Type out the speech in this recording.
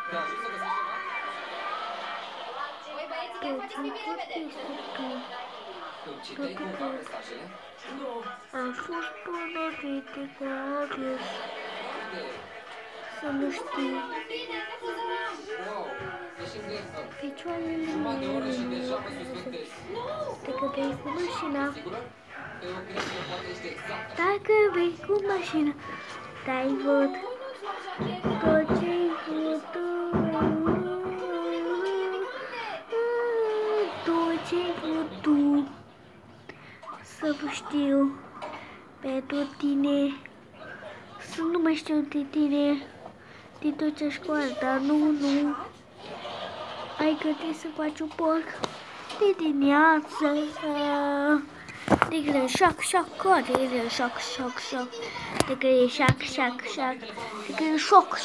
Am fost până criticare să nu știi picioarele mele dacă vei cu mașina. Dacă vei cu mașina, dai vot tot ce-ai vrut tot ce-ai vrut tu. Să vă știu pentru tine, să nu mai știu de tine, de tot ce școală, dar nu, ai gătit să faci un porc de dimineață, de când e șac, de când e șac, de când e șac, de când e șoc,